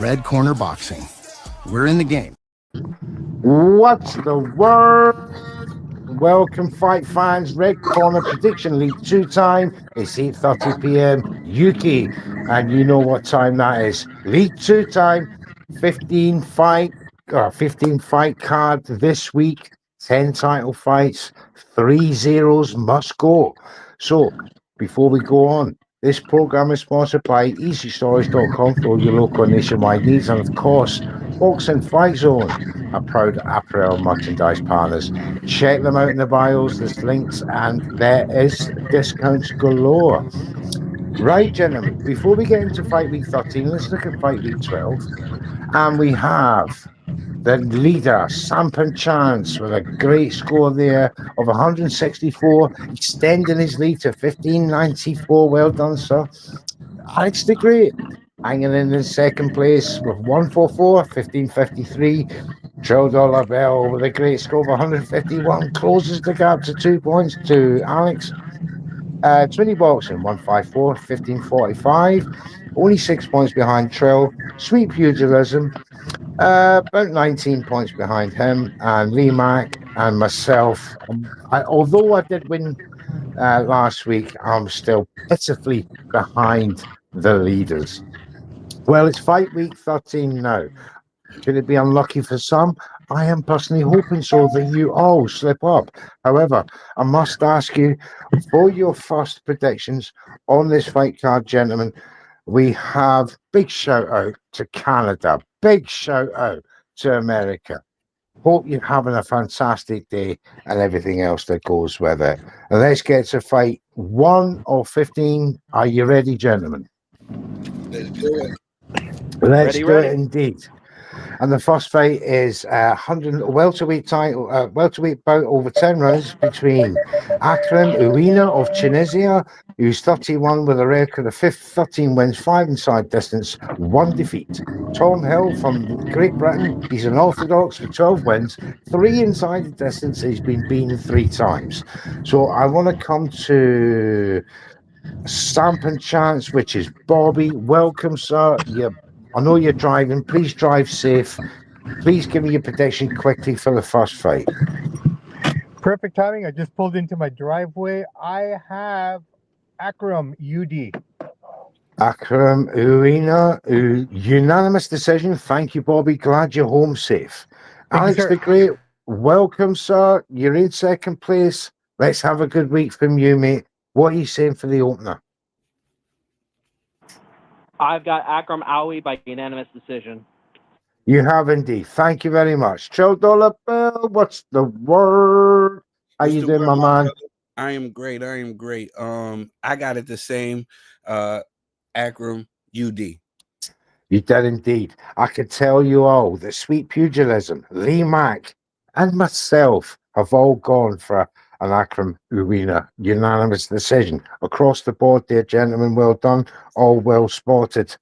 Red Corner Boxing. We're in the game. What's the word? Welcome, fight fans. Red Corner Prediction League 2 time. It's 8:30 p.m. UK, and you know what time that is. League 2 time. 15 fight card this week. 10 title fights. 3 zeros must go. So before we go on, this program is sponsored by EasyStorage.com for all your local and nationwide needs, and of course, Boxing Fight Zone, our proud apparel merchandise partners. Check them out in the bios. There's links and there is discounts galore. Right, gentlemen, before we get into Fight Week 13, let's look at Fight Week 12. And we have the leader, Sampan Chance, with a great score there of 164, extending his lead to 1594. Well done, sir. Alex the Great hanging in second place with 144, 1553. Trilldollar Bell with a great score of 151 closes the gap to 2 points to Alex. Twinny Boxing 154, 1545. Only 6 points behind Trill. Sweet Pugilism about 19 points behind him, and Lee Mack and myself. Although I did win last week, I'm still pitifully behind the leaders. Well, it's Fight Week 13 now. Could it be unlucky for some? I am personally hoping so, that you all slip up. However, I must ask you for your first predictions on this fight card, gentlemen. We have big shout out to Canada, big shout out to America. Hope you're having a fantastic day and everything else that goes with it. And let's get to fight 1 of 15. Are you ready, gentlemen? Let's do it. Let's do it indeed. And the first fight is 100 welterweight bout over 10 rounds between Akram Uwina of Tunisia, who's 31 with a record of 13 wins, 5 inside distance, 1 defeat. Tom Hill from Great Britain, he's an orthodox with 12 wins, 3 inside the distance. He's been beaten 3 times. So I want to come to Sampan Chance, which is Bobby. Welcome, sir. I know you're driving. Please drive safe. Please give me your prediction quickly for the first fight. Perfect timing. I just pulled into my driveway. I have Akram UD. Akram Uwina, unanimous decision. Thank you, Bobby. Glad you're home safe. Alex the Great, welcome, sir. You're in second place. Let's have a good week from you, mate. What are you saying for the opener? I've got Akram Awi by unanimous decision. You have indeed. Thank you very much. $12 bill. What's the word? How you doing, my man? Brother? I am great. I got it the same. Akram UD. You did indeed. I can tell you all that Sweet Pugilism, Lee Mack, and myself have all gone for an Akram Uwina unanimous decision across the board there, gentlemen. Well done, all well spotted.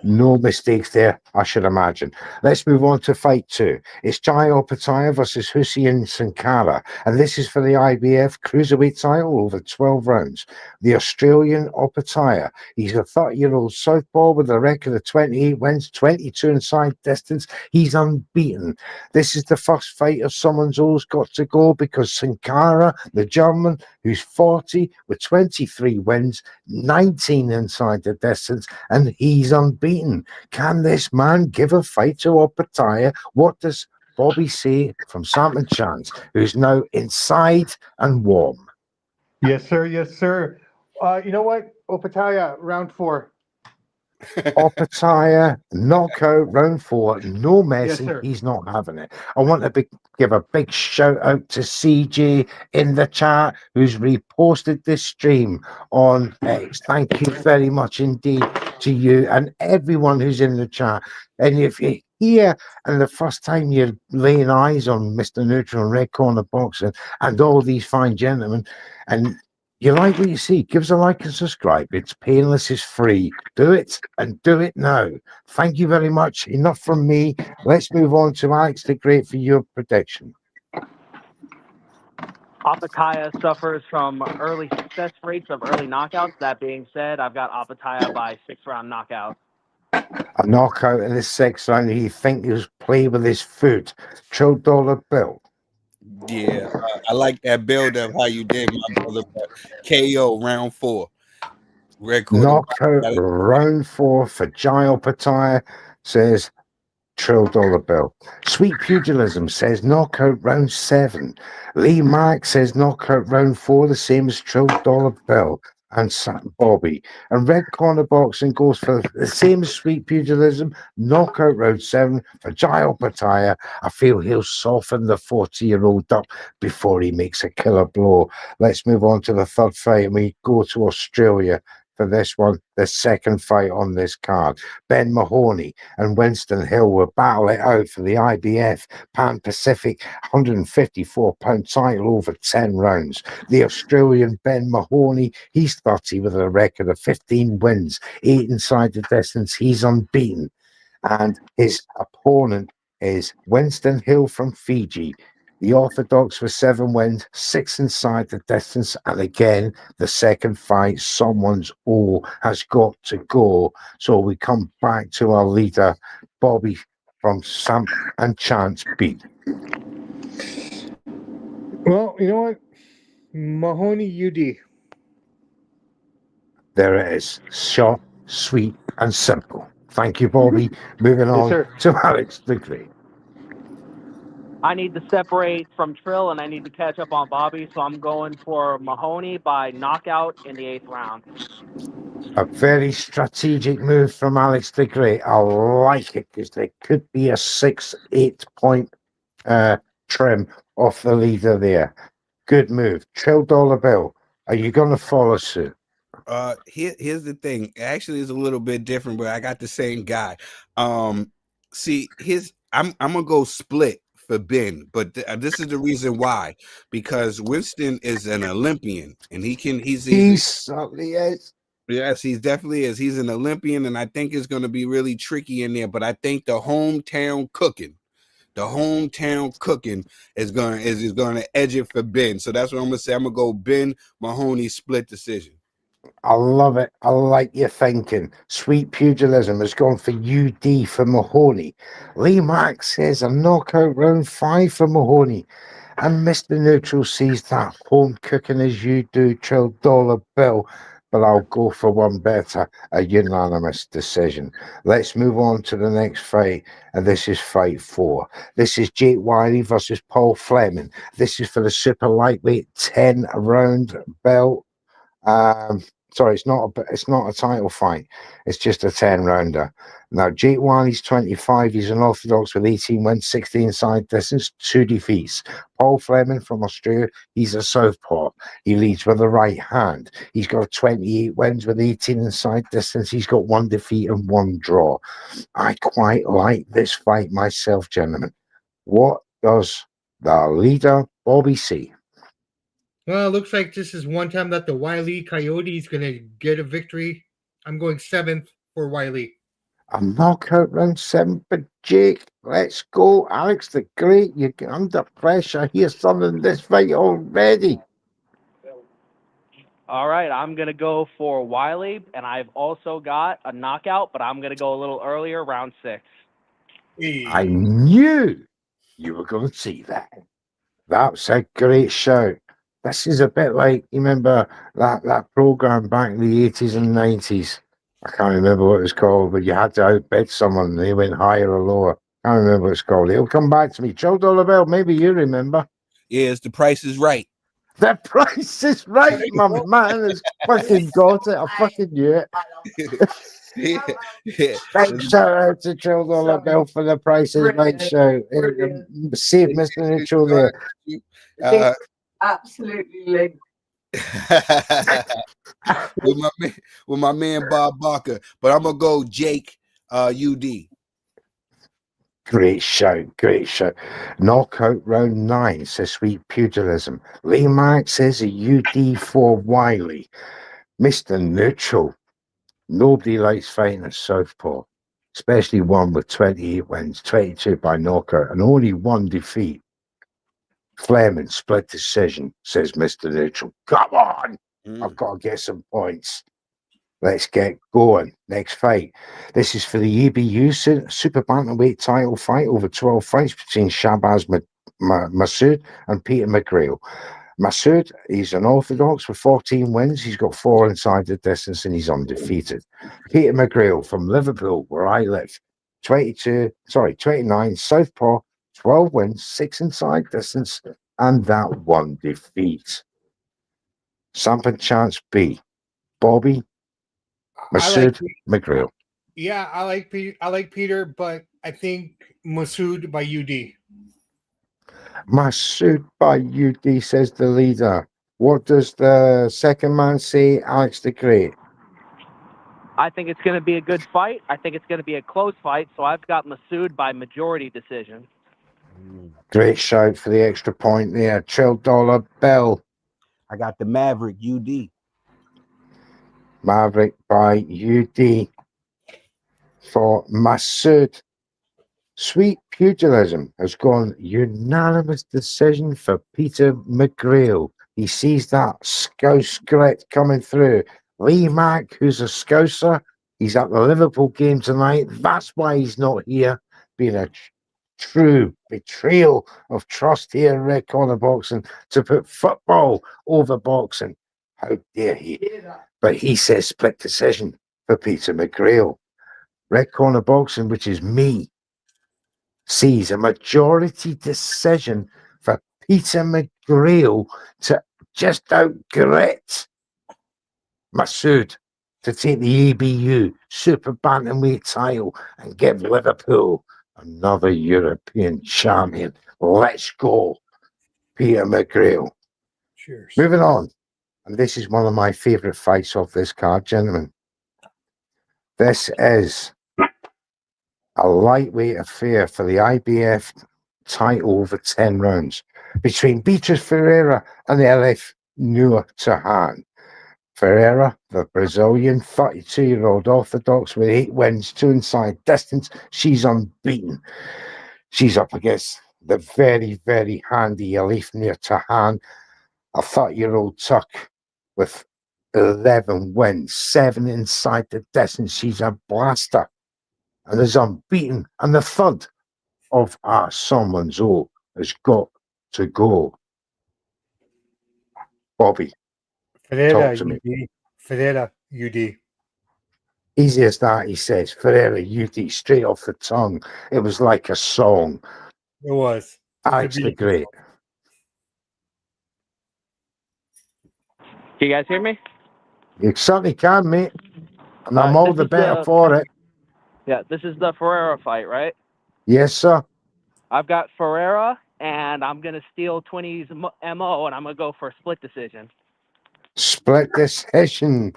No mistakes there, I should imagine. Let's move on to fight 2. It's Jai Opetaia versus Hussein Sankara, and this is for the IBF cruiserweight title over 12 rounds. The Australian Opetaia, he's a 30-year-old southpaw with a record of 28 wins, 22 inside distance. He's unbeaten. This is the first fight of someone's always got to go, because Sankara, the German, who's 40 with 23 wins, 19 inside the distance, and he's unbeaten. Can this man give a fight to Opetaia? What does Bobby say from Sampan Chance, who's now inside and warm? Yes, sir. Yes, sir. You know what? Opetaia, round 4. Opetaia, knockout, round 4, no messing. Yes, he's not having it. I want to give a big shout out to CJ in the chat, who's reposted this stream on X. Thank you very much indeed to you and everyone who's in the chat. And if you're here and the first time you're laying eyes on Mr. Neutral and Red Corner Boxing and all these fine gentlemen, and you like what you see, give us a like and subscribe. It's painless, it's free. Do it, and do it now. Thank you very much. Enough from me. Let's move on to Alex the Great for your prediction. Opetaia suffers from early success rates of early knockouts. That being said, I've got Opetaia by 6-round knockout. A knockout in the 6th round. He think he was playing with his foot. $12 bill. Yeah, I like that build up. How you did, my brother. But KO round 4. Red corner. Knockout round 4 for Jail Pattaya, says $12 bill. Sweet Pugilism says knockout round 7. Lee Mack says knockout round 4, the same as $12 bill. And Sam Bobby. And Red Corner Boxing goes for the same as Sweet Pugilism, knockout round 7 for Jail Pattaya. I feel he'll soften the 40-year-old up before he makes a killer blow. Let's move on to the 3rd fight, and we go to Australia for this one, the 2nd fight on this card. Ben Mahoney and Winston Hill will battle it out for the IBF Pan Pacific 154-pound title over 10 rounds. The Australian Ben Mahoney, he's 30 with a record of 15 wins, 8 inside the distance. He's unbeaten. And his opponent is Winston Hill from Fiji. The Orthodox for 7 wins, 6 inside the distance. And again, the 2nd fight, someone's all has got to go. So we come back to our leader, Bobby from Sam and Chance Beat. Well, you know what? Mahoney UD. There it is. Short, sweet, and simple. Thank you, Bobby. Moving on sir. to Alex the Great. I need to separate from Trill, and I need to catch up on Bobby, so I'm going for Mahoney by knockout in the 8th round. A very strategic move from Alex the Great. I like it because there could be a 6-8 point trim off the leader there. Good move. $12 bill. Are you going to follow suit? Here's the thing. Actually, it's a little bit different, but I got the same guy. See, I'm gonna go split for Ben, but this is the reason why, because Winston is an Olympian, and He certainly is. Yes, he definitely is. He's an Olympian, and I think it's going to be really tricky in there. But I think the hometown cooking is going to edge it for Ben. So that's what I'm going to say. I'm going to go Ben Mahoney split decision. I love it. I like your thinking. Sweet Pugilism has gone for UD for Mahoney. Lee Mack says a knockout round 5 for Mahoney. And Mr. Neutral sees that home cooking as you do, $12 bill. But I'll go for one better, a unanimous decision. Let's move on to the next fight, and this is fight 4. This is Jake Wiley versus Paul Fleming. This is for the super lightweight 10-round belt. Sorry, it's not a title fight. It's just a 10-rounder. Now, Jake Wiley's 25. He's an Orthodox with 18 wins, 16 inside distance, 2 defeats. Paul Fleming from Australia, he's a southpaw. He leads with the right hand. He's got 28 wins with 18 inside distance. He's got 1 defeat and 1 draw. I quite like this fight myself, gentlemen. What does the leader, Bobby, see? Well, it looks like this is one time that the Wiley Coyote is going to get a victory. I'm going 7th for Wiley. A knockout round 7 for Jake. Let's go. Alex the Great, you're under pressure. Here's something in this fight already. All right, I'm going to go for Wiley, and I've also got a knockout, but I'm going to go a little earlier, round 6. I knew you were going to see that. That's a great shout. This is a bit like, you remember that program back in the 80s and 90s? I can't remember what it was called, but you had to outbid someone and they went higher or lower. I can't remember what it's called. It'll come back to me. $12 bill, maybe you remember. Yes, The Price is Right. The Price is Right, my man has fucking got it. I fucking knew it. Yeah. Thanks, shout out to $12 bill for The Price is Right show. Save Mr. Neutral there. Absolutely linked. with my man Bob Barker, but I'm gonna go Jake UD. Great shout, great shout. Knockout round 9 says Sweet Pugilism. Lee Mack says a UD for Wiley. Mr. Neutral. Nobody likes fighting a southpaw, especially one with 28 wins, 22 by knockout, and only 1 defeat. Fleming split decision, says Mr. Neutral. Come on! I've got to get some points. Let's get going. Next fight. This is for the EBU Super Bantamweight title fight over 12 fights between Shabazz Masood and Peter McGrail. Masood, he's an orthodox with 14 wins. He's got 4 inside the distance and he's undefeated. Peter McGrail from Liverpool, where I live, 29, southpaw, 12 wins, 6 inside distance, and that 1 defeat. Sampan Chance B. Bobby Masood McGrail. Yeah, I like Peter, but I think Masood by UD. Masood by UD, says the leader. What does the second man say, Alex the Great? I think it's going to be a good fight. I think it's going to be a close fight. So I've got Masood by majority decision. Great shout for the extra point there. Trill Dollar Bell. I got the Maverick UD. Maverick by UD for Masood. Sweet Pugilism has gone unanimous decision for Peter McGrail. He sees that Scouse grit coming through. Lee Mack, who's a Scouser, he's at the Liverpool game tonight. That's why he's not here. Being a true betrayal of trust here in Red Corner Boxing to put football over boxing. How dare he? But he says split decision for Peter McGrail. Red Corner Boxing, which is me, sees a majority decision for Peter McGrail to just out-grit Masood to take the EBU Super Bantamweight title and give Liverpool another European champion. Let's go, Peter McGrail. Cheers. Moving on. And this is one of my favourite fights of this card, gentlemen. This is a lightweight affair for the IBF title over 10 rounds between Beatriz Ferreira and Elif Noor Tahan. Ferreira, the Brazilian 32-year-old orthodox with 8 wins, 2 inside distance. She's unbeaten. She's up against the very, very handy Elif Noor Tahan, a 30-year-old Turk with 11 wins, 7 inside the distance. She's a blaster and is unbeaten. And the third of our someone's all has got to go. Bobby, Ferreira, talk to me. UD. Ferreira, UD. Easy as that, he says. Ferreira, UD, straight off the tongue. It was like a song. It was. Alex the Great. Can you guys hear me? You certainly can, mate. And I'm all this the is better for it. Yeah, this is the Ferreira fight, right? Yes, sir. I've got Ferreira, and I'm going to steal 20's MO, and I'm going to go for a split decision. Split decision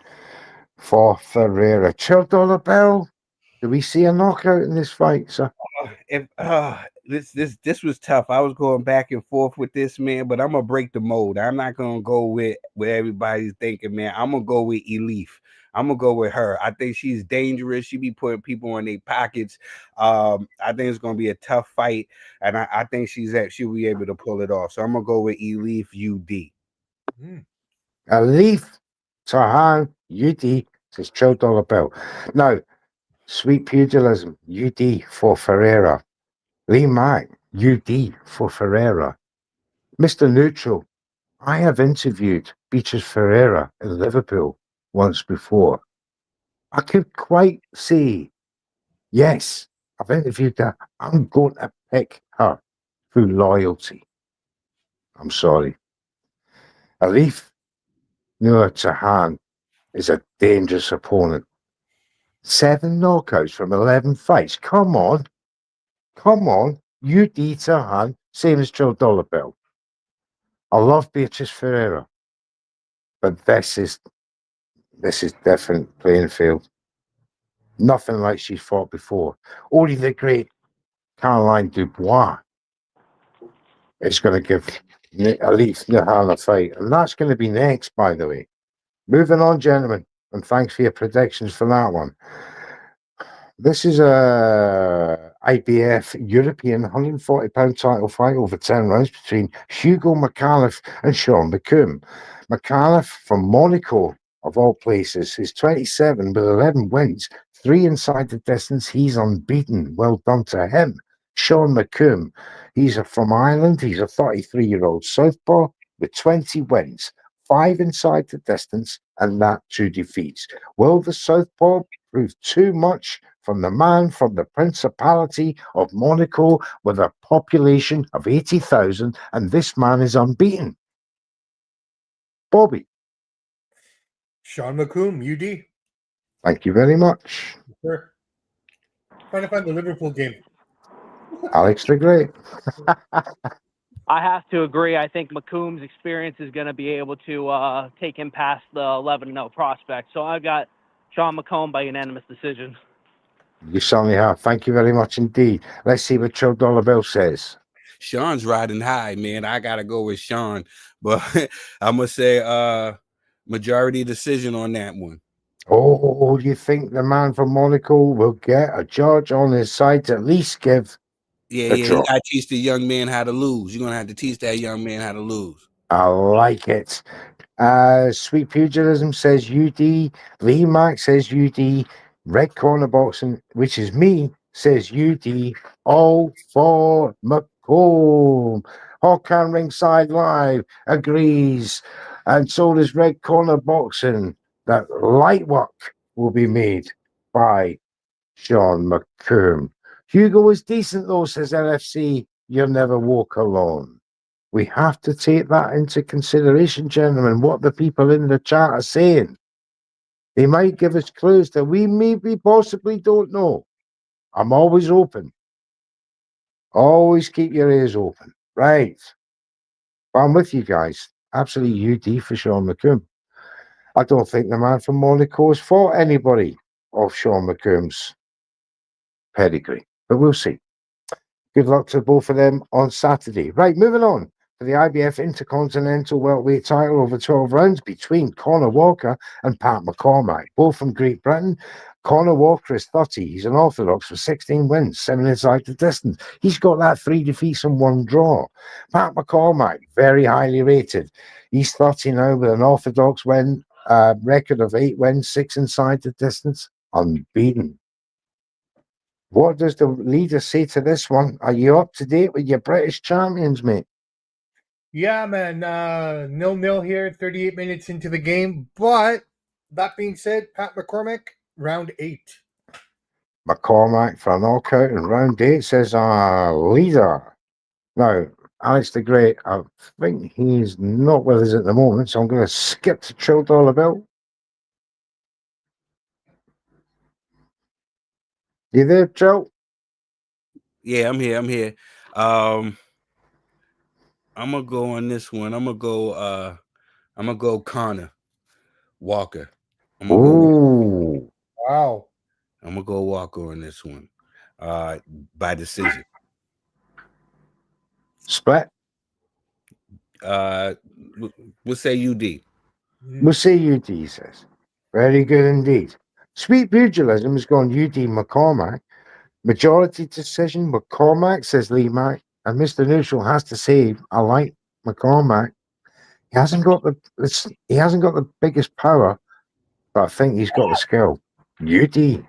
for Ferreira. $12 Bell. Do we see a knockout in this fight, sir? This was tough. I was going back and forth with this, man, but I'm gonna break the mold. I'm not gonna go with what everybody's thinking, man. I'm gonna go with Elif. I'm gonna go with her. I think she's dangerous. She be putting people in their pockets. I think it's gonna be a tough fight, and I think she'll be able to pull it off. So I'm gonna go with Elif UD. Elif Tahan UD says $12 Bell. Now, Sweet Pugilism UD for Ferreira. Lee Mack UD for Ferreira. Mr. Neutral, I have interviewed Beatriz Ferreira in Liverpool once before. I could quite say, yes, I've interviewed her. I'm going to pick her through loyalty. I'm sorry. Elif Noor Tahan is a dangerous opponent. 7 knockouts from 11 fights. Come on. Come on. UD Tahan, same as $12 Bell. I love Beatriz Ferreira, but this is different playing field. Nothing like she's fought before. Only the great Caroline Dubois is going to give Elif Tahan a fight, and that's going to be next, by the way. Moving on, gentlemen, and thanks for your predictions for that one. This is a IBF European 140-pound title fight over 10 rounds between Hugo McAuliffe and Sean McComb. McAuliffe from Monaco, of all places. He's 27 with 11 wins, 3 inside the distance. He's unbeaten. Well done to him. Sean McComb, he's from Ireland. He's a 33-year-old southpaw with 20 wins, 5 inside the distance, and that 2 defeats. Will the southpaw prove too much from the man from the Principality of Monaco with a population of 80,000, and this man is unbeaten? Bobby. Sean McComb, UD. Thank you very much. Sure. Trying to find the Liverpool game. Alex the Great. I have to agree. I think McComb's experience is going to be able to take him past the 11-0 prospect. So I've got Sean McComb by unanimous decision. You certainly have. Thank you very much indeed. Let's see what Joe Dollar Bill says. Sean's riding high, man. I gotta go with Sean, but I'm gonna say majority decision on that one. Oh, you think the man from Monaco will get a judge on his side to at least give Yeah, the you draw? gotta teach the young man how to lose. You're gonna have to teach that young man how to lose. I like it. Sweet Pugilism says UD. Lee Mac says UD. Red Corner Boxing, which is me, says UD. All for McComb. Hawkan Ringside Live agrees. And so does Red Corner Boxing that light work will be made by Sean McComb. Hugo is decent though, says LFC. You'll never walk alone. We have to take that into consideration, gentlemen, what the people in the chat are saying. They might give us clues that we maybe possibly don't know. I'm always open. Always keep your ears open. Right. But I'm with you guys. Absolutely UD for Sean McComb. I don't think the man from Monaco has fought anybody of Sean McComb's pedigree, but we'll see. Good luck to both of them on Saturday. Right, moving on to the IBF Intercontinental Welterweight title over 12 rounds between Conor Walker and Pat McCormack, both from Great Britain. Conor Walker is 30. He's an orthodox with 16 wins, 7 inside the distance. He's got that 3 defeats and 1 draw. Pat McCormack, very highly rated. He's 30 now with an orthodox record of 8 wins, 6 inside the distance, unbeaten. What does the leader say to this one? Are you up to date with your British champions, mate? Yeah, man. 0-0 here, 38 minutes into the game. But that being said, Pat McCormack, round 8. McCormack for a knockout in round 8 says leader. Now, Alex the Great, I think he's not with us at the moment, so I'm going to skip to Trill Dollar Bill. You there, Trill? Yeah, I'm here. I'm gonna go on this one. I'm gonna go Conor Walker. Ooh. Wow. I'm gonna go Walker on this one. By decision. Split? We'll say UD. We'll say UD, he says. Very good indeed. Sweet Pugilism has gone UD McCormack. Majority decision, McCormack, says Lee Mack. And Mr. Neutral has to say, I like McCormack. He hasn't got the biggest power, but I think he's got the skill. UD,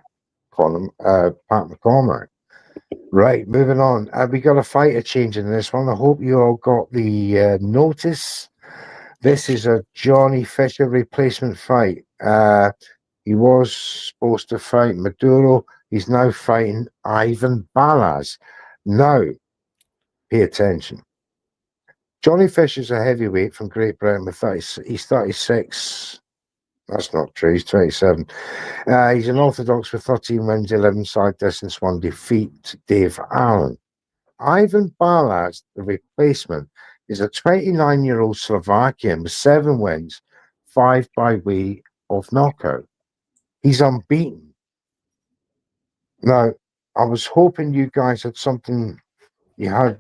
Pat McCormack. Right, moving on. We got a fighter change in this one. I hope you all got the notice. This is a Johnny Fisher replacement fight. He was supposed to fight Maduro. He's now fighting Ivan Balaz. Now, pay attention. Johnny Fisher's a heavyweight from Great Britain. He's 36. That's not true. He's 27. He's an orthodox with 13 wins, 11 side distance, 1 defeat to Dave Allen. Ivan Balaz, the replacement, is a 29-year-old Slovakian with 7 wins, 5 by way of knockout. He's unbeaten. Now, I was hoping you guys had something, you had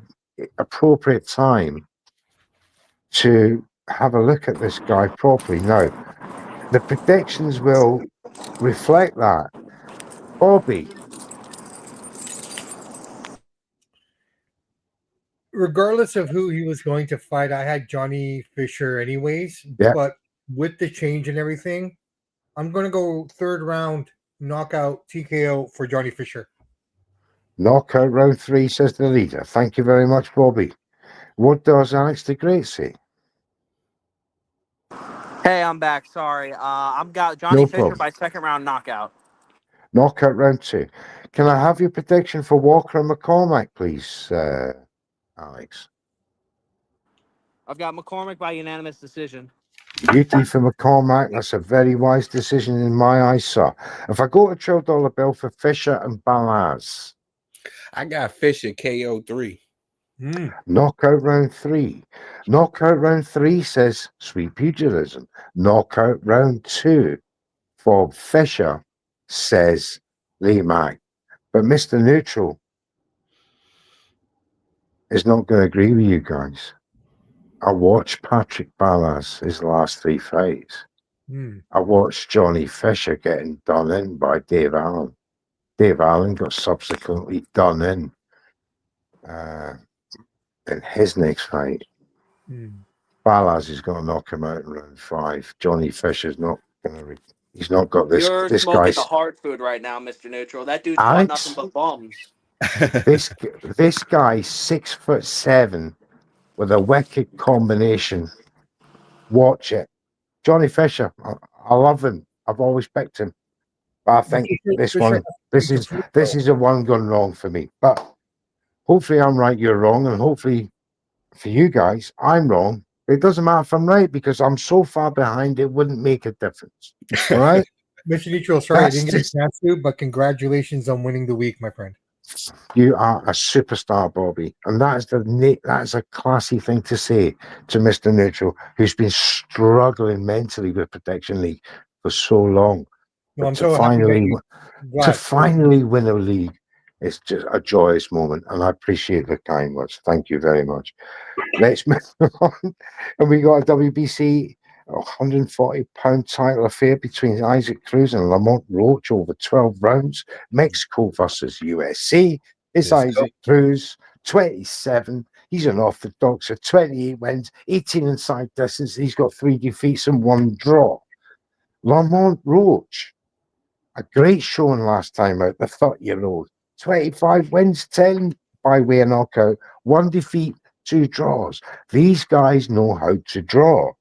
appropriate time to have a look at this guy properly. Now, the predictions will reflect that. Bobby. Regardless of who he was going to fight, I had Johnny Fisher anyways. Yeah. But with the change and everything, I'm going to go third round knockout TKO for Johnny Fisher. Knockout round 3, says the leader. Thank you very much, Bobby. What does Alex the Great say? Hey, I'm back. Sorry. I've got Johnny No Fisher problem. by second round knockout. Knockout round 2. Can I have your prediction for Walker and McCormack, please, Alex? I've got McCormick by unanimous decision. Beauty for McCormack. That's a very wise decision in my eyes, sir. If I go to $12 bill for Fisher and Balaz. I got Fisher KO 3. Knockout round 3. Knockout round 3 says Sweet Pugilism. Knockout round 2 for Fisher says Lee Mack. But Mr. Neutral is not going to agree with you guys. I watched Patrick Ballas his last 3 fights. I watched Johnny Fisher getting done in by Dave Allen. Dave Allen got subsequently done in his next fight. Ballas is going to knock him out in round 5. Johnny Fisher's not going to. He's not got this. You're this smoking guy's the hard food right now, Mr. Neutral. That dude's got Alex? nothing but bums. this guy's 6'7" with a wicked combination. Watch it, Johnny Fisher. I love him. I've always picked him, but I think this is a one gone wrong for me. But hopefully I'm right, you're wrong, and hopefully for you guys I'm wrong. It doesn't matter if I'm right because I'm so far behind it wouldn't make a difference. All right. Mr. Neutral, sorry I didn't get a chance to, but congratulations on winning the week, my friend. You are a superstar, Bobby, and that is a classy thing to say to Mr. Neutral, who's been struggling mentally with Protection League for so long. Well, to finally win a league, it's just a joyous moment, and I appreciate the kind words. Thank you very much. Let's move on, and we got a WBC £140 title affair between Isaac Cruz and Lamont Roach over 12 rounds. Mexico versus USC. It's Isaac Cruz, 27. He's an orthodox of 28 wins, 18 inside distance. He's got 3 defeats and 1 draw. Lamont Roach, a great showing last time out, the 30-year-old. 25 wins, 10 by way of knockout, 1 defeat, 2 draws. These guys know how to draw.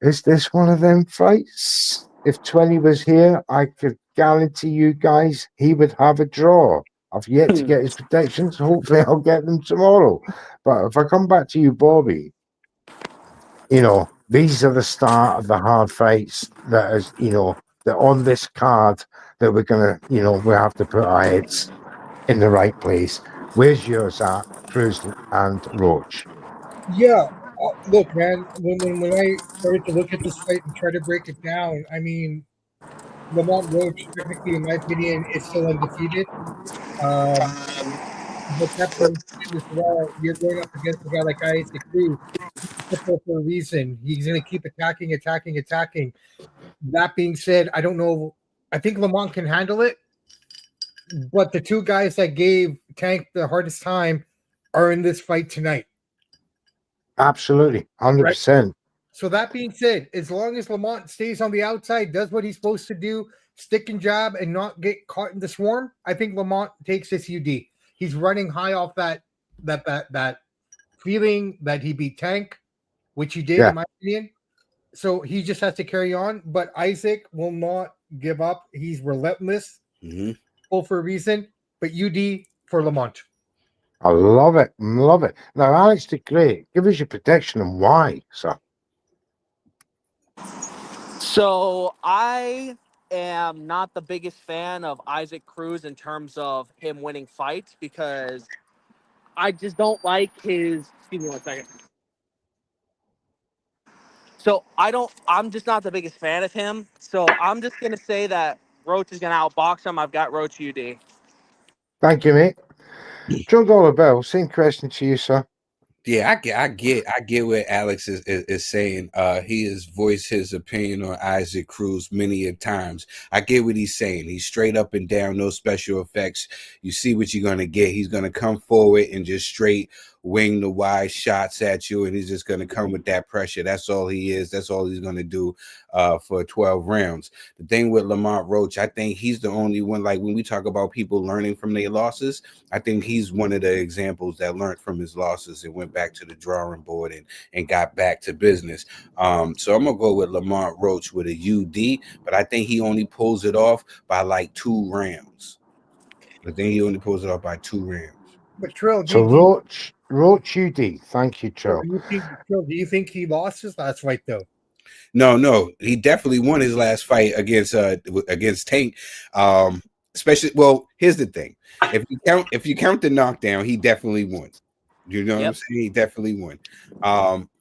Is this one of them fights? If 20 was here, I could guarantee you guys he would have a draw. I've yet to get his predictions. Hopefully I'll get them tomorrow. But if I come back to you, Bobby, these are the start of the hard fights that is, that on this card that we're going to, we have to put our heads in the right place. Where's yours at, Cruz and Roach? Yeah. Look, man, when I started to look at this fight and try to break it down, I mean, Lamont Roach, technically, in my opinion, is still undefeated. But that being said as well, you're going up against a guy like Isaac Cruz for a reason. He's going to keep attacking. That being said, I don't know. I think Lamont can handle it. But the 2 guys that gave Tank the hardest time are in this fight tonight. Absolutely, 100%. Right? So that being said, as long as Lamont stays on the outside, does what he's supposed to do, stick and jab, and not get caught in the swarm, I think Lamont takes this UD. He's running high off that feeling that he beat Tank, which he did, in my opinion. So he just has to carry on. But Isaac will not give up. He's relentless, all for a reason. But UD for Lamont. I love it. Love it. Now, Alex the Great, give us your prediction and why, sir. So I am not the biggest fan of Isaac Cruz in terms of him winning fights because I just don't like his. Excuse me 1 second. So I'm just not the biggest fan of him. So I'm just going to say that Roach is going to outbox him. I've got Roach UD. Thank you, mate. $12 bill, same question to you, sir. Yeah, I get what Alex is saying. He has voiced his opinion on Isaac Cruz many a times. I get what he's saying. He's straight up and down, no special effects. You see what you're gonna get. He's gonna come forward and just straight wing the wide shots at you, and he's just going to come with that pressure. That's all he is. That's all he's going to do for 12 rounds. The thing with Lamont Roach, I think he's the only one, like when we talk about people learning from their losses, I think he's one of the examples that learned from his losses and went back to the drawing board and got back to business. So I'm going to go with Lamont Roach with a UD, but I think he only pulls it off by like 2 rounds. I think he only pulls it off by 2 rounds. But Trill, So Roach UD. Thank you, Trill. Do you think he lost his last fight though? No, he definitely won his last fight against Tank. Especially, well, here's the thing: if you count the knockdown, he definitely won. You know what I'm saying? He definitely won.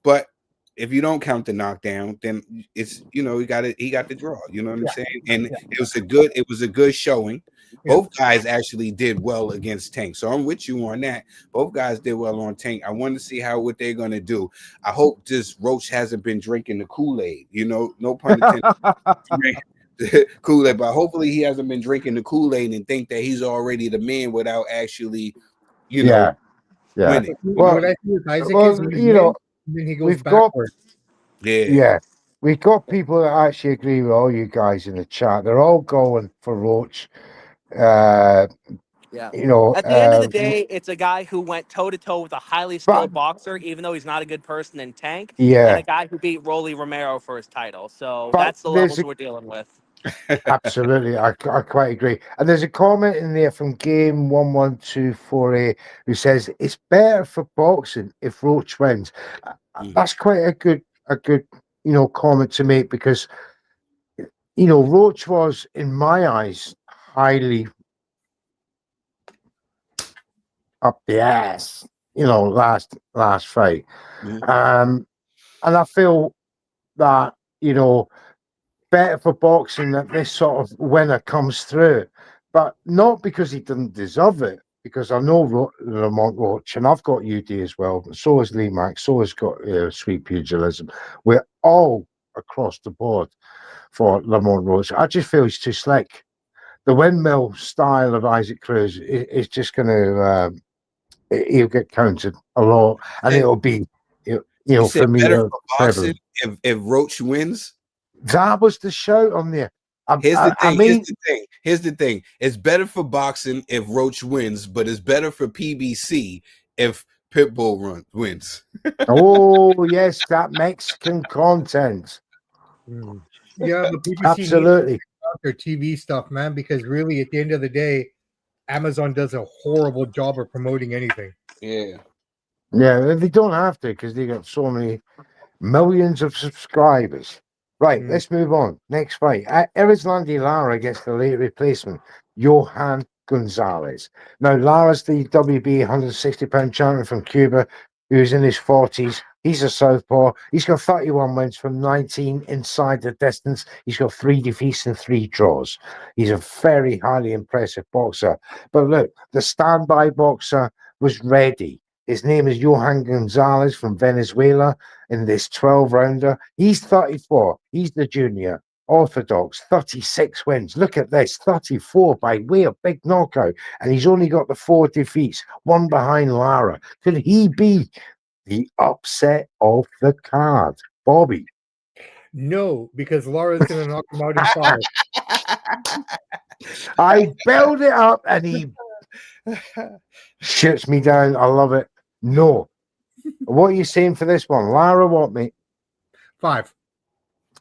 But if you don't count the knockdown, then it's he got the draw. You know what I'm saying? And it was a good showing. Both guys actually did well against Tank, so I'm with you on that. Both guys did well on Tank. I want to see what they're gonna do. I hope this Roach hasn't been drinking the Kool-Aid. No pun intended. Kool-Aid, but hopefully he hasn't been drinking the Kool-Aid and think that he's already the man without actually, winning. Well, then he goes backward. We've got people that actually agree with all you guys in the chat. They're all going for Roach. At the end of the day, it's a guy who went toe-to-toe with a highly skilled boxer, even though he's not a good person in Tank, and a guy who beat Rolly Romero for his title. So that's the levels we're dealing with. Absolutely, I quite agree. And there's a comment in there from Game 1124A who says it's better for boxing if Roach wins. That's quite a good comment to make, because Roach was, in my eyes, highly up the ass, last fight. And I feel that, better for boxing that this sort of winner comes through, but not because he didn't deserve it, because I know Lamont Roach, and I've got UD as well, so has Lee Mack, so has got Sweet Pugilism. We're all across the board for Lamont Roach. I just feel he's too slick. The windmill style of Isaac Cruz is just going to, he'll get counted a lot, and it'll be, for me, better for boxing if Roach wins. That was the shout on there. Here's the thing. It's better for boxing if Roach wins, but it's better for PBC if Pitbull wins. Oh, yes, that Mexican content. Yeah, but PBC absolutely. Their TV stuff, man, because really, at the end of the day, Amazon does a horrible job of promoting anything. Yeah, they don't have to, because they got so many millions of subscribers. Right, let's move on. Next fight. Erislandy Lara gets the late replacement, Johan Gonzalez. Now, Lara's the WB 160-pound champion from Cuba, who's in his 40s. He's a southpaw. He's got 31 wins from 19 inside the distance. He's got 3 defeats and 3 draws. He's a very highly impressive boxer. But look, the standby boxer was ready. His name is Johan Gonzalez from Venezuela in this 12-rounder. He's 34. He's the junior. Orthodox, 36 wins. Look at this, 34 by way of big knockout. And he's only got the 4 defeats, 1 behind Lara. Could he be the upset of the card? Bobby? No, because Lara's going to knock him out in 5. I build it up and he shoots me down. I love it. No. What are you saying for this one? Lara, what, mate? 5.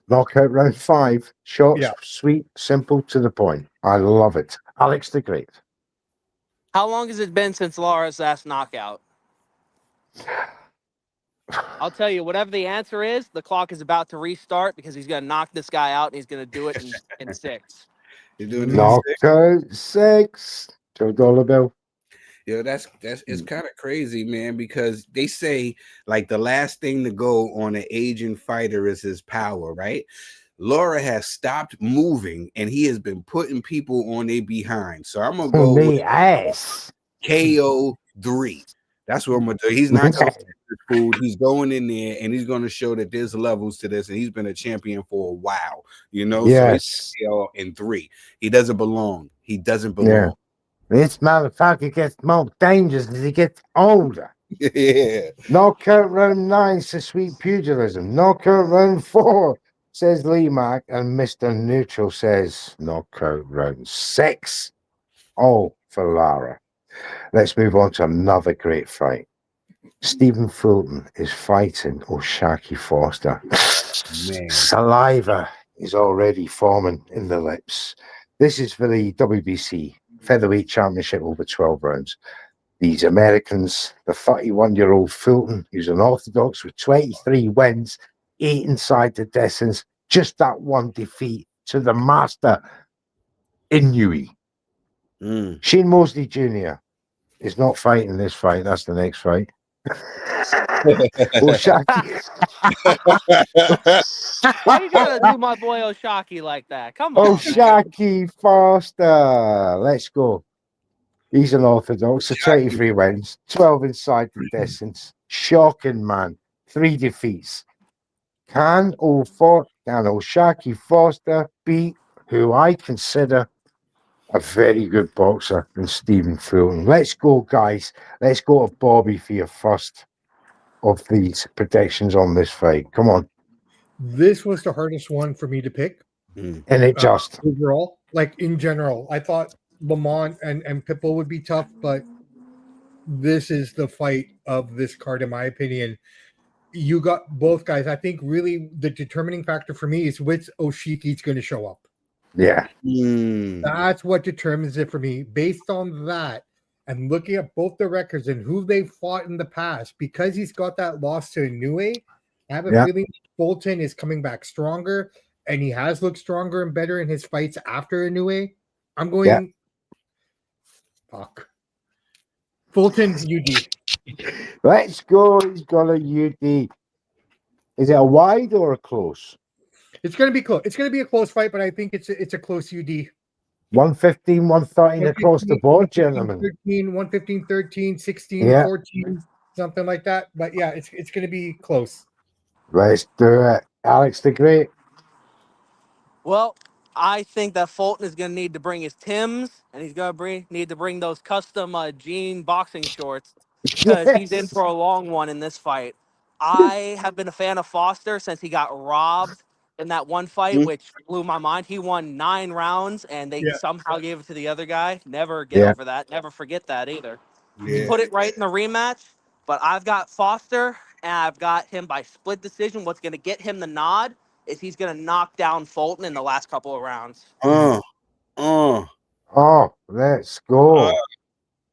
Knockout round 5. Short, sweet, simple, to the point. I love it. Alex the Great. How long has it been since Lara's last knockout? I'll tell you, whatever the answer is, the clock is about to restart, because he's going to knock this guy out, and he's going to do it in 6. You're doing knockout 6. $2 bill. That's it's kind of crazy, man, because they say like the last thing to go on an aging fighter is his power, right? Lara has stopped moving and he has been putting people on their behind. So I'm gonna go with KO 3. That's what I'm gonna do. He's not going to food. He's going in there and he's gonna show that there's levels to this, and he's been a champion for a while, Yes. So he's KO in 3. He doesn't belong. He doesn't belong. Yeah. This motherfucker gets more dangerous as he gets older. Yeah. Knockout round 9 says Sweet Pugilism. Knockout round 4 says Lee Mack. And Mr. Neutral says knockout round 6. All for Lara. Let's move on to another great fight. Stephen Fulton is fighting O'Shaquie Foster. Man. Saliva is already forming in the lips. This is for the WBC Featherweight Championship over 12 rounds. These Americans, the 31-year-old Fulton, who's an orthodox with 23 wins, 8 inside the distance, just that one defeat to the master Inoue. Mm. Shane Mosley Jr. is not fighting this fight. That's the next fight. O'Shaquie. Why you gotta do my boy O'Shaquie like that? Come on, man. O'Shaquie Foster. Let's go. He's an orthodox, so 23 wins, 12 inside the distance. Shocking, man. 3 defeats. Can O'Shaquie Foster beat who I consider a very good boxer in Stephen Fulton? Let's go, guys. Let's go to Bobby for your first of these predictions on this fight. Come on. This was the hardest one for me to pick. And it just overall, like in general, I thought Lamont and Pitbull would be tough, but this is the fight of this card, in my opinion. You got both guys. I think really the determining factor for me is which O'Shaquie's going to show up. yeah. That's what determines it for me. Based on that, and looking at both the records and who they fought in the past, because he's got that loss to Inoue, I have a feeling Fulton is coming back stronger, and he has looked stronger and better in his fights after Inoue. I'm going fuck. Fulton UD. Let's go. He's got a UD. Is it a wide or a close? It's going to be close. It's going to be a close fight, but I think it's a close UD. 115, 113 across the board, gentlemen. 13, 115, 13, 16, 14, something like that. But yeah, it's going to be close. Let's do it. Alex the Great. Well, I think that Fulton is going to need to bring his Timbs, and he's going to need to bring those custom jean boxing shorts because he's in for a long one in this fight. I have been a fan of Foster since he got robbed in that one fight, which blew my mind. He won 9 rounds, and they somehow gave it to the other guy. Never get over that. Never forget that either. He put it right in the rematch, but I've got Foster, and I've got him by split decision. What's going to get him the nod is he's going to knock down Fulton in the last couple of rounds. Oh, let's go.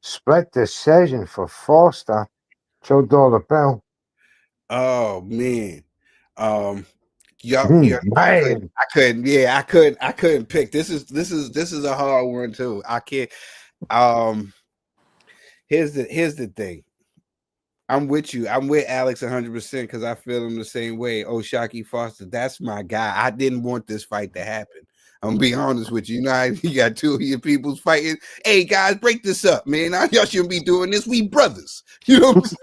Split decision for Foster. $2 bill. Oh man. Man. I couldn't pick. This is a hard one too. I can't. Here's the thing. I'm with you. I'm with Alex 100% because I feel him the same way. O'Shaquie Foster, that's my guy. I didn't want this fight to happen. I'm gonna be honest with you. You know, you got 2 of your people's fighting. Hey guys, break this up, man. Y'all shouldn't be doing this. We brothers. You know what I'm saying?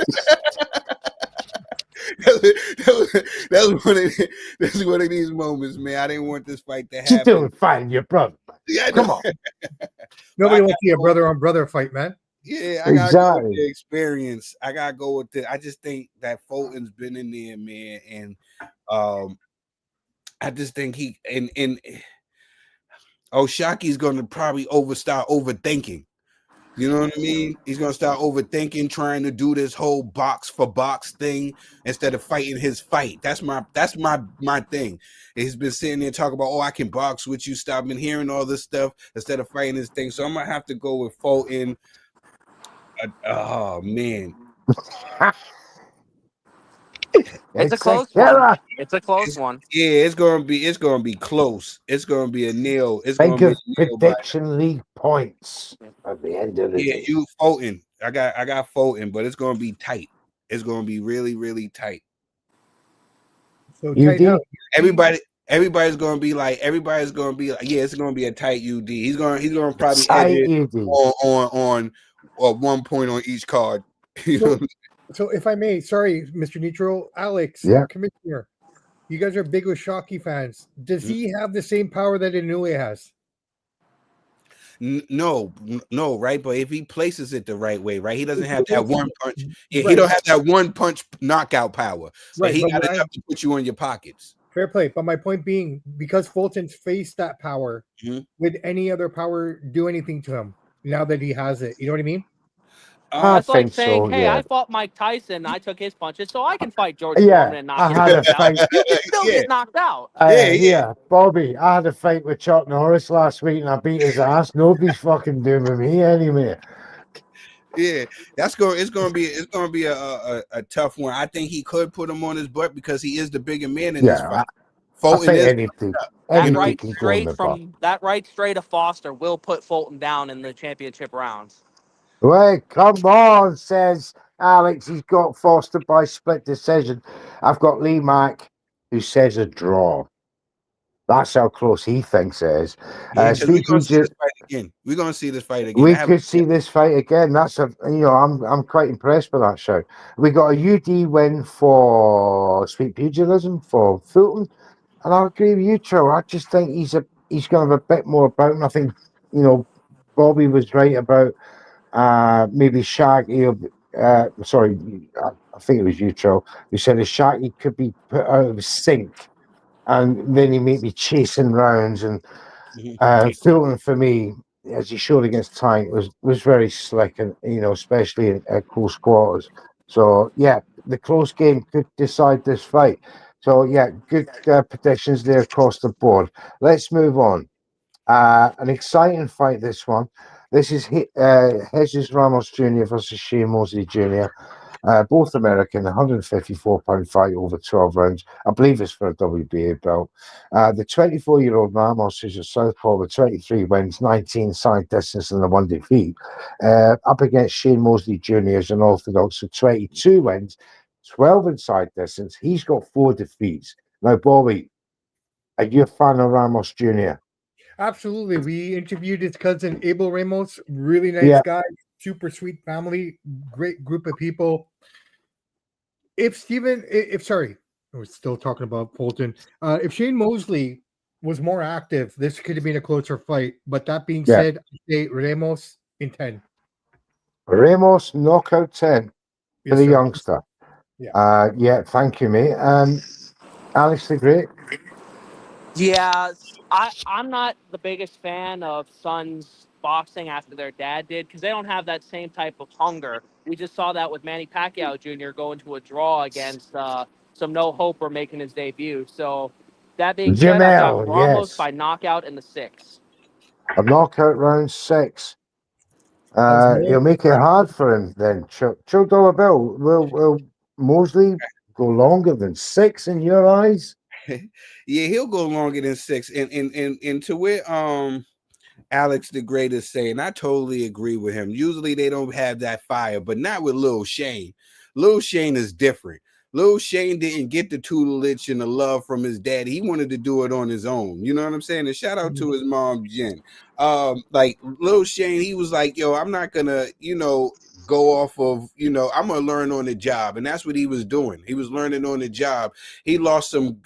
That's one of these moments, man. I didn't want this fight to happen. You doing fine, your brother. Yeah, come on. Nobody wants to see a brother on brother fight, man. Yeah, I gotta go with the experience. I gotta go with it. I just think that Fulton's been in there, man, and I just think he and O'Shaquie's gonna probably start overthinking. You know what I mean? He's gonna start overthinking, trying to do this whole box for box thing instead of fighting his fight. That's my thing. He's been sitting there talking about, I can box with you. Stop been hearing all this stuff instead of fighting his thing. So I'm gonna have to go with Fulton. Oh man. It's a close one. It's a close one. Yeah, it's gonna be close. It's gonna be a nil. It's gonna Think be of prediction league points at the end of the day. You Fulton. I got Fulton, but it's gonna be tight. It's gonna be really, really tight. So everybody's gonna be like, yeah, it's gonna be a tight UD. He's gonna probably edit on 1 point on each card. You know? So if I may, sorry, Mr. Neutral, Alex, Commissioner, you guys are big O'Shaquie fans. Does he have the same power that Inoue has? No, right? But if he places it the right way, right? He doesn't have that one punch. He Right. don't have that one punch knockout power. So Right, he but got what I enough to put you in your pockets. fair play. But my point being, because Fulton's faced that power, Mhm. would any other power do anything to him now that he has it? You know what I mean? I That's like think saying, so, "Hey, yeah. I fought Mike Tyson. I took his punches, so I can fight George Yeah, Foreman and knock I his had a punches out. fight. You can still Yeah. get knocked out." Yeah. Bobby, I had a fight with Chuck Norris last week and I beat his ass. Nobody's fucking doing with me anyway. Yeah, it's gonna be a tough one. I think he could put him on his butt because he is the bigger man in this Yeah, fight. I Fulton think is anything That know, right can go in straight the butt. from that right straight of Foster will put Fulton down in the championship rounds. Wait, come on, says Alex. He's got Foster by split decision. I've got Lee Mack, who says a draw. That's how close he thinks it is. yeah, because we're Sweet gonna see PJ, this fight again. We're gonna see this fight again. we I have could see this fight again. I'm quite impressed with that show. We got a UD win for Sweet Pugilism for Fulton, and I agree with you, Joe. I just think he's going to have a bit more about him. I think Bobby was right about maybe Shaggy. Sorry, I think it was you, Joe, who said a Shaggy could be put out of sync, and then he may be chasing rounds. And Fulton, for me, as he showed against Tank, was very slick, and especially at close quarters. So yeah, the close game could decide this fight. So yeah, good predictions there across the board. Let's move on. An exciting fight, this one. This is Jesus Ramos Jr. versus Shane Mosley Jr. Both American, 154-pound fight over 12 rounds. I believe it's for a WBA belt. The 24-year-old Ramos is a southpaw with 23 wins, 19 side distance, and the one defeat. Up against Shane Mosley Jr. as an orthodox with 22 wins, 12 inside distance. He's got 4 defeats. Now, Bobby, are you a fan of Ramos Jr.? Absolutely. We interviewed his cousin Abel Ramos, really nice Yeah. guy, super sweet family, great group of people. Sorry, we're still talking about Fulton. If Shane Mosley was more active, this could have been a closer fight. But that being Yeah. said, I say Ramos in 10. Ramos knockout 10 for Yes, the sir. youngster. Yeah, thank you, mate. Alex the Great. Yeah, I'm not the biggest fan of sons boxing after their dad did because they don't have that same type of hunger. We just saw that with Manny Pacquiao Jr. going to a draw against some no hoper making his debut. So that being said, I've got Jamel, Ramos yes. by knockout in the 6th. A knockout round 6. He'll make it hard for him then. Chuck Dollar Bill, will Mosley go longer than 6 in your eyes? yeah, he'll go longer than 6. And to where Alex the Great is saying, I totally agree with him. Usually they don't have that fire, but not with Lil Shane. Lil Shane is different. Lil Shane didn't get the tutelage and the love from his daddy. He wanted to do it on his own. You know what I'm saying? And shout out to his mom, Jen. Like Lil Shane, he was like, yo, I'm not gonna, go off of, I'm gonna learn on the job. And that's what he was doing. He was learning on the job. He lost some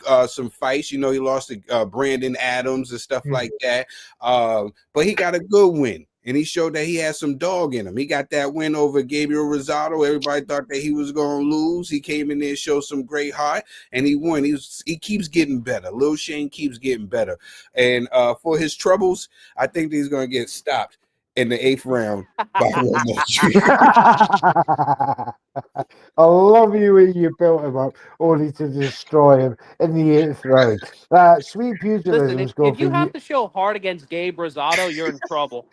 fights, he lost to Brandon Adams and stuff like that. But he got a good win. And he showed that he had some dog in him. He got that win over Gabriel Rosado. Everybody thought that he was going to lose. He came in there, showed some great heart, and he won. He keeps getting better. Lil Shane keeps getting better. And for his troubles, I think that he's going to get stopped in the 8th round by Ramos Jr. I love you when you built him up only to destroy him in the 8th round. Sweet Listen, Pugilism's going if you for have you. to show heart against Gabe Rosado, you're in trouble.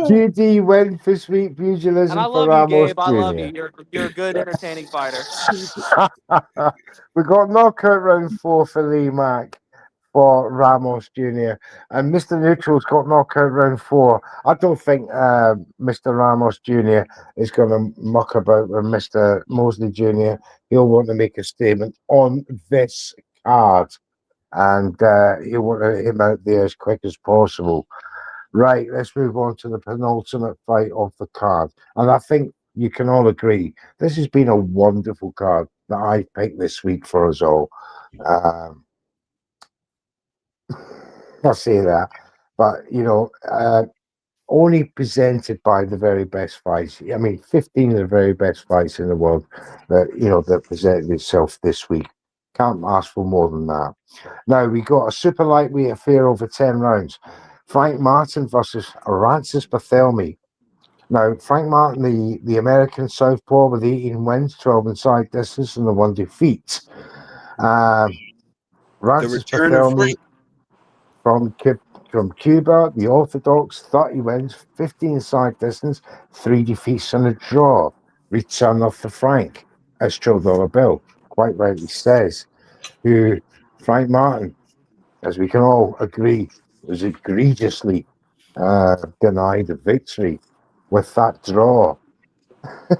GD win for Sweet Pugilism And I for love you, Ramos Gabe. I love Jr. you. You're a good, entertaining fighter. We got knockout round 4 for Lee Mack for Ramos Jr. And Mr. Neutral's got knockout round 4. I don't think Mr. Ramos Jr. is going to muck about with Mr. Mosley Jr. He'll want to make a statement on this card. And he'll want to get him out there as quick as possible. Right, let's move on to the penultimate fight of the card. And I think you can all agree, this has been a wonderful card that I picked this week for us all. I'll say that. But, only presented by the very best fights. I mean, 15 of the very best fights in the world that presented itself this week. Can't ask for more than that. Now, we got a super lightweight affair over 10 rounds. Frank Martin versus Rances Barthelemy. Now, Frank Martin, the American southpaw with 18 wins, 12 inside distance, and the 1 defeat. The Rances return of Barthelemy from Cuba, the Orthodox, 30 wins, 15 inside distance, 3 defeats and a draw. Return of the Frank, as Joe Dollar Bill quite rightly says, who Frank Martin, as we can all agree, was egregiously denied a victory with that draw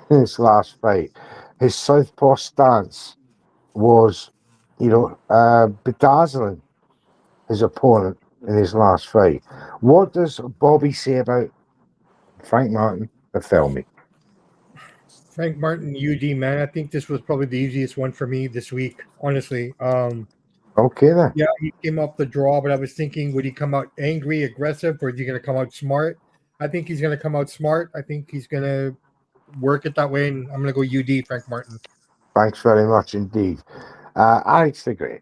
in his last fight. His southpaw stance was, bedazzling his opponent in his last fight. What does Bobby say about Frank Martin, Barthelemy? Frank Martin, UD, man. I think this was probably the easiest one for me this week, honestly. Okay, then. Yeah, he came off the draw, but I was thinking, would he come out angry, aggressive, or is he going to come out smart? I think he's going to come out smart. I think he's going to work it that way, and I'm going to go UD, Frank Martin. Thanks very much indeed. Alex the Great.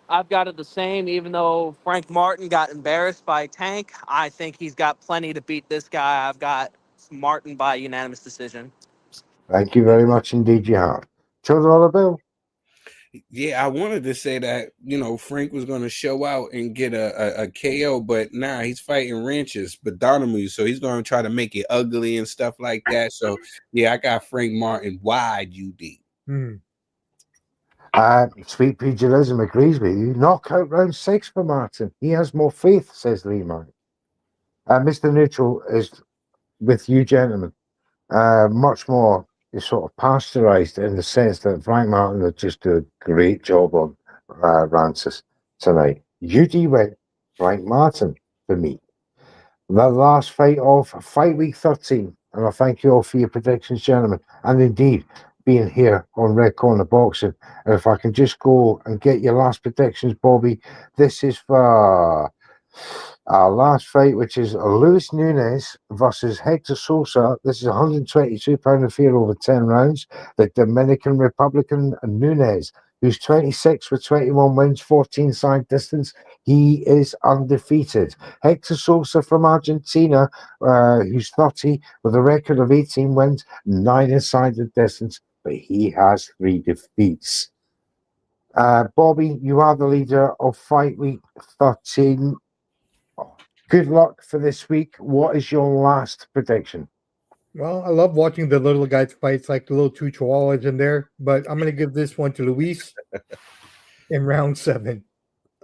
I've got it the same. Even though Frank Martin got embarrassed by Tank, I think he's got plenty to beat this guy. I've got Martin by unanimous decision. Thank you very much indeed, you have. Joe Dollar Bill. Yeah, I wanted to say that, Frank was going to show out and get a KO, but he's fighting Ranches, Barthelemy, so he's going to try to make it ugly and stuff like that. So, yeah, I got Frank Martin wide UD. Sweet Pugilism agrees with you. Knockout round 6 for Martin. He has more faith, says Lee Martin. Mr. Neutral is with you, gentlemen. Much more is sort of pasteurized in the sense that Frank Martin will just do a great job on Rances tonight. UD went Frank Martin for me. The last fight of Fight Week 13. And I thank you all for your predictions, gentlemen. And indeed, being here on Red Corner Boxing. And if I can just go and get your last predictions, Bobby, this is for our last fight, which is Luis Nunes versus Hector Sosa. This is a 122-pound affair over 10 rounds. The Dominican Republican Nunes, who's 26 with 21 wins, 14 side distance. He is undefeated. Hector Sosa from Argentina, who's 30 with a record of 18 wins, 9 inside the distance, but he has 3 defeats. Bobby, you are the leader of Fight Week 13. Good luck for this week. What is your last prediction? Well, I love watching the little guys fights, like the little 2 chihuahuas in there, but I'm going to give this one to Luis in round 7.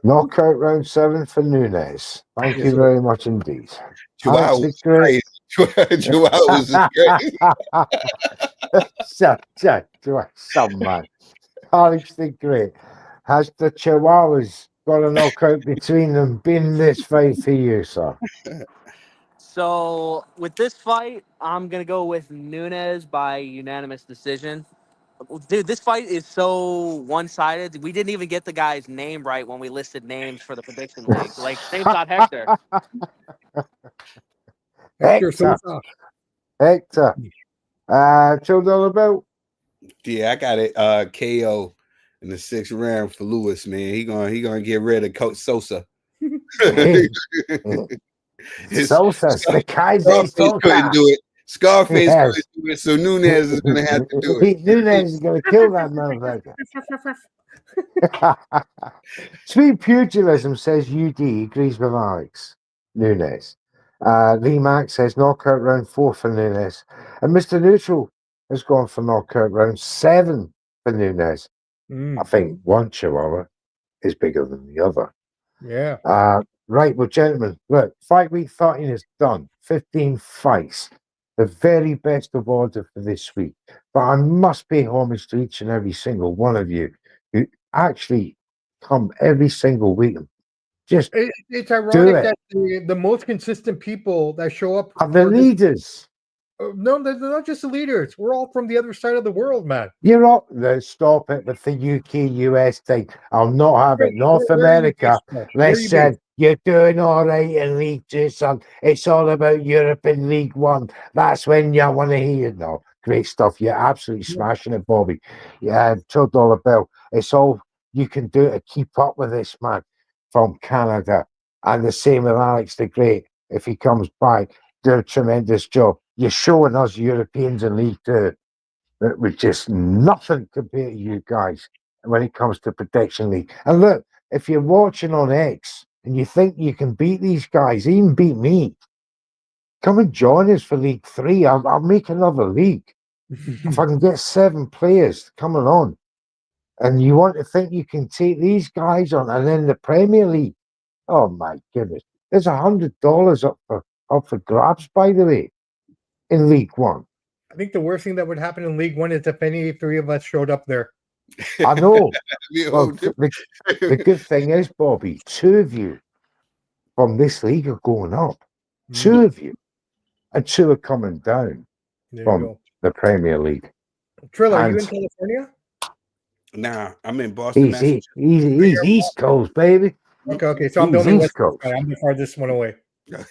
Knockout round 7 for Nunes. Thank you very much indeed. Chihuahua is great. Chihuahua is great. Some man. Alex the Great. Has the Chihuahuas got a knockout between them been this fight for you, sir? So with this fight, I'm going to go with Nunes by unanimous decision. Dude, this fight is so one-sided. We didn't even get the guy's name right when we listed names for the prediction league. Like, name's not Hector. Hector. Joe Dollar Bill. Yeah, I got it. KO in the 6th round for Lewis, man. He gonna get rid of Coach Sosa. Sosa, the Kaiser couldn't do it. Scarface couldn't do it, so Nunes is gonna have to do it. Nunes is gonna kill that motherfucker. Sweet Pugilism says UD agrees with Alex Nunes. Lee Mack says knockout round 4 for Nunes. And Mr. Neutral has gone for knockout round 7 for Nunes. I think one Chihuahua is bigger than the other. Yeah. Right, well, gentlemen, look, Fight Week 13 is done. 15 fights. The very best of order for this week. But I must pay homage to each and every single one of you who actually come every single week. Just it's ironic that the most consistent people that show up are the leaders. No, they're not just the leaders. We're all from the other side of the world, man. You're up there. Stop it with the UK US thing. I'll not have it. North Where are you America, based, man? Where are you listen, based? you're doing all right in League Two, son. It's all about Europe in League One. That's when you want to hear it. No, great stuff. You're absolutely smashing it, Bobby. Yeah, $2 bill. It's all you can do to keep up with this, man, from Canada. And the same with Alex the Great. If he comes by, do a tremendous job. You're showing us Europeans in League Two that we're just nothing compared to you guys when it comes to Prediction League. And look, if you're watching on X and you think you can beat these guys, even beat me, come and join us for League 3. I'll make another league. If I can get 7 players coming on, and you want to think you can take these guys on, and then the Premier League, oh my goodness, there's $100 up for grabs, by the way, in League One. I think the worst thing that would happen in League One is if any 3 of us showed up there. I know. You Well, know, the good thing is, Bobby, 2 of you from this league are going up. 2 of you, and 2 are coming down There you from go. the Premier League. Trill, are you And in California? nah, I'm in Boston, He's Massachusetts. East Coast, baby. Okay. So I'm the He's only East West Coast Coast. guy. I'm the farthest one away.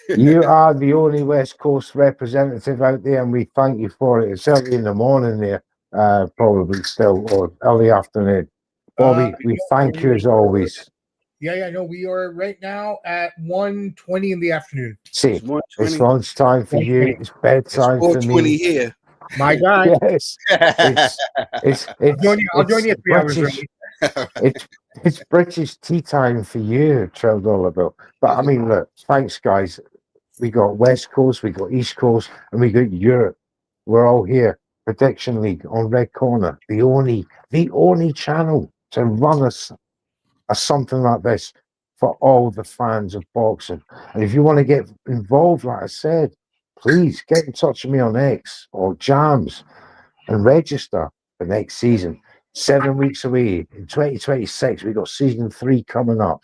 You are the only West Coast representative out there, and we thank you for it. It's early in the morning there, probably still, or early afternoon. Bobby, we thank you as always. Yeah. No, we are right now at 1:20 in the afternoon. See, It's 1:20. it's lunchtime for you. 1:20. It's It's bedtime for 4:20 me. here. My God. Yes, it's I'll join you 3 hours British. early. It's British tea time for you, $12 bill. But I mean, look, thanks, guys. We got West Coast, we got East Coast, and we got Europe. We're all here. Prediction League on Red Corner, the only channel to run a something like this for all the fans of boxing. And if you want to get involved, like I said, please get in touch with me on X or Jams and register for next season. 7 weeks away in 2026, we got season 3 coming up.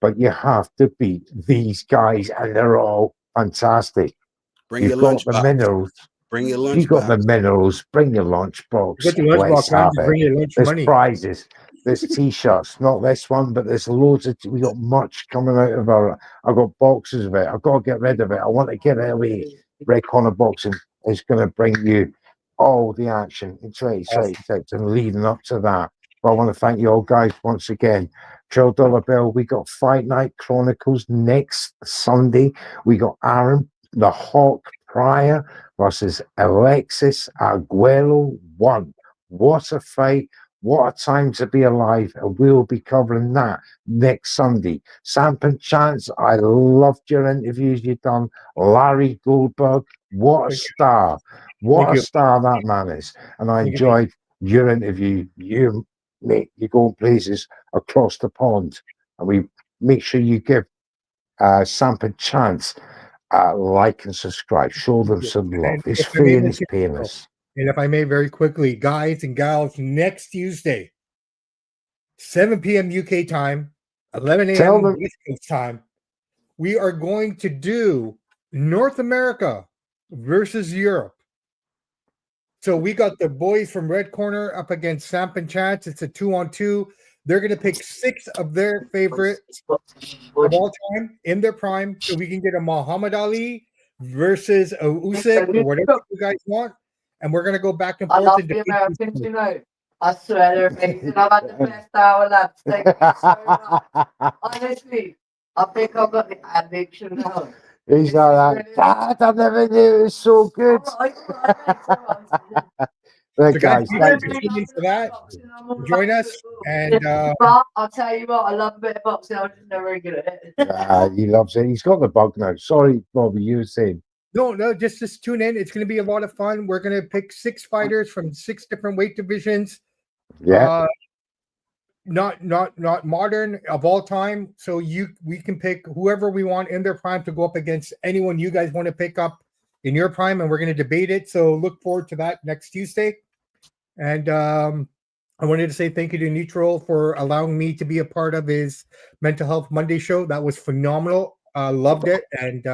But you have to beat these guys, and they're all fantastic. Bring You've your got the lunchbox. minerals. Bring your You got the lunchbox. minerals. Bring your lunchbox. Get the lunchbox, Let's man. have Just it. bring your lunch There's money. prizes. There's t-shirts. Not this one, but there's loads of. We got much coming out of our. I got boxes of it. I've got to get rid of it. I want to give it away. Red Corner Boxing is going to bring you all the action in 2026 and leading up to that. But I want to thank you all guys once again. $12 bill. We got Fight Night Chronicles next Sunday. We got Aaron the Hawk Pryor versus Alexis Aguero 1. What a fight. What a time to be alive. And we'll be covering that next Sunday. Samp Chance, I loved your interviews you've done. Larry Goldberg, what a star. What a star that man is. And I enjoyed your interview. You, mate, you go places across the pond. And we make sure you give Samp Chance like and subscribe. Show them some love. It's free and it's painless. And if I may, very quickly, guys and gals, next Tuesday, 7 p.m. UK time, 11 a.m. West Coast time, we are going to do North America versus Europe. So we got the boys from Red Corner up against Samp and Chance. It's a 2-on-2. They're going to pick 6 of their favorites of all time in their prime, so we can get a Muhammad Ali versus a Usyk or whatever you guys want. And we're going to go back and forth. I love the Americans, you know. I swear they're amazing. I've had the best hour, lads. Thank you so much. Honestly, I think I've got the addiction now. He's like, Dad, I never knew it was so good. So guys, you guys are tuning in for that. Join us. And but I'll tell you what, I love a bit of boxing. I'm just never good at it. He loves it. He's got the bug now. Sorry, Bobby, you were saying. No, just tune in. It's going to be a lot of fun. We're going to pick 6 fighters from 6 different weight divisions. Yeah. Not modern, of all time. So we can pick whoever we want in their prime to go up against anyone you guys want to pick up in your prime, and we're going to debate it. So look forward to that next Tuesday. And I wanted to say thank you to Neutral for allowing me to be a part of his Mental Health Monday show. That was phenomenal. Loved it. And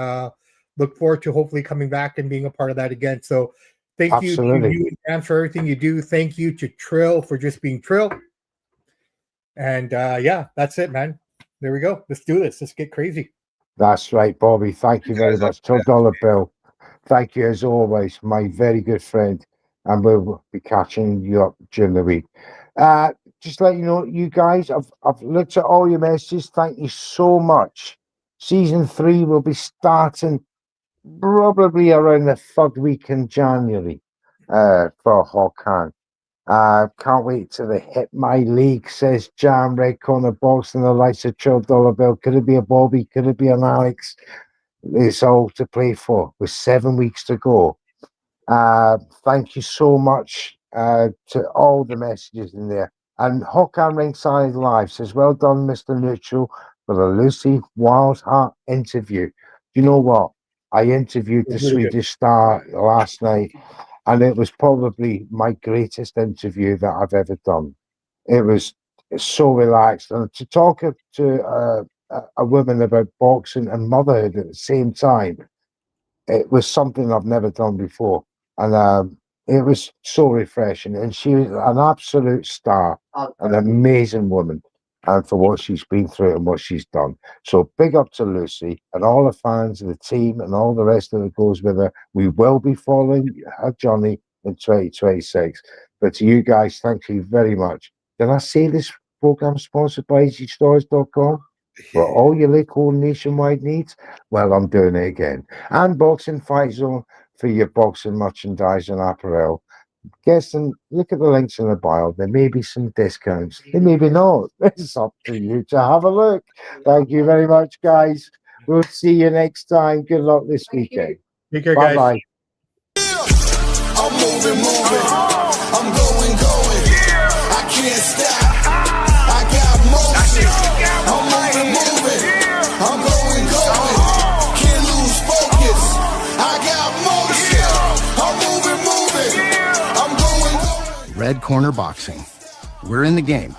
look forward to hopefully coming back and being a part of that again. So thank you to Absolutely. you and Cam for everything you do. Thank you to Trill for just being Trill. And yeah, that's it, man. There we go. Let's do this. Let's get crazy. That's right, Bobby. Thank you very much. $12 bill. Thank you as always, my very good friend. And we'll be catching you up during the week. Just let you know, you guys, I've looked at all your messages. Thank you so much. Season 3 will be starting probably around the 3rd week in January for Hawkan. Can't wait till they hit my league, says Jam, Red Corner Boxing, the likes of $12 bill. Could it be a Bobby? Could it be an Alex? It's all to play for with 7 weeks to go. Thank you so much to all the messages in there. And Hawkan Ringside Live says, well done, Mr. Neutral, for the Lucy Wildheart interview. Do you know what? I interviewed the Swedish star last night, and it was probably my greatest interview that I've ever done. It was so relaxed. And to talk to a woman about boxing and motherhood at the same time, it was something I've never done before. And it was so refreshing. And she was an absolute star, an amazing woman, and for what she's been through and what she's done. So big up to Lucy and all the fans of the team and all the rest of it goes with her. We will be following her journey in 2026. But to you guys, thank you very much. Did I say this program sponsored by EasyStores.com? For all your local nationwide needs? Well, I'm doing it again. And Boxing Fight Zone for your boxing merchandise and apparel. Guess and look at the links in the bio. There may be some discounts. There may be not. It's up to you to have a look. Thank you very much, guys. We'll see you next time. Good luck this weekend. Take care, guys. Bye-bye. I'm moving. I'm going. I can't stop. I got motion. I'm moving. I'm going. Can't lose focus. I got motion. I'm moving. I'm going. Red Corner Boxing. We're in the game.